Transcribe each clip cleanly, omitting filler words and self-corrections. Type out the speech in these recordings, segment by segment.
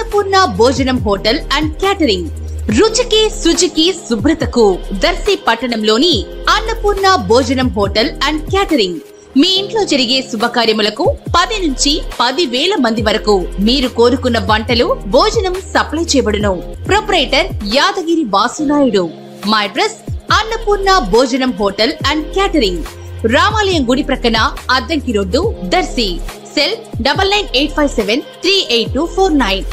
అన్నపూర్ణ భోజనం hotel and catering. రుచికి శుచికి శుభ్రతకు దర్శి పట్టణంలోని అన్నపూర్ణ భోజనం హోటల్ అండ్ క్యాటరింగ్. మీ ఇంట్లో జరిగే శుభకార్యములకు 10 నుంచి 10,000 మంది వరకు మీరు కోరుకున్న వంటలు, భోజనం సప్లై చేయబడును. ప్రొపరేటర్ యాదగిరి వాసునాయుడు. మా అడ్రస్ అన్నపూర్ణ భోజనం హోటల్ అండ్ క్యాటరింగ్, రామాలయం గుడి ప్రక్కన, అద్దంకి రోడ్డు, దర్శి. సెల్ 9985738249.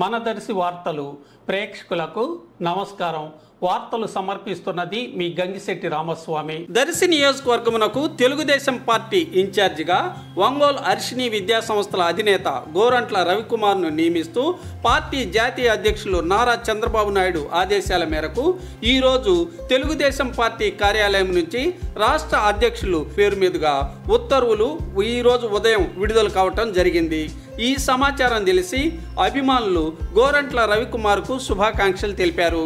మన దర్శి వార్తలు ప్రేక్షకులకు నమస్కారం. వార్తలు సమర్పిస్తున్నది మీ గంగిశెట్టి రామస్వామి. దర్శి నియోజకవర్గమునకు తెలుగుదేశం పార్టీ ఇన్ఛార్జిగా ఒంగోలు అర్షిని విద్యా సంస్థల అధినేత గోరంట్ల రవికుమార్ను నియమిస్తూ పార్టీ జాతీయ అధ్యక్షులు నారా చంద్రబాబు నాయుడు ఆదేశాల మేరకు ఈరోజు తెలుగుదేశం పార్టీ కార్యాలయం నుంచి రాష్ట్ర అధ్యక్షులు పేరు మీదుగా ఉత్తర్వులు ఈరోజు ఉదయం విడుదల కావటం జరిగింది. ఈ సమాచారం తెలిసి అభిమానులు గోరంట్ల రవికుమార్కు శుభాకాంక్షలు తెలిపారు.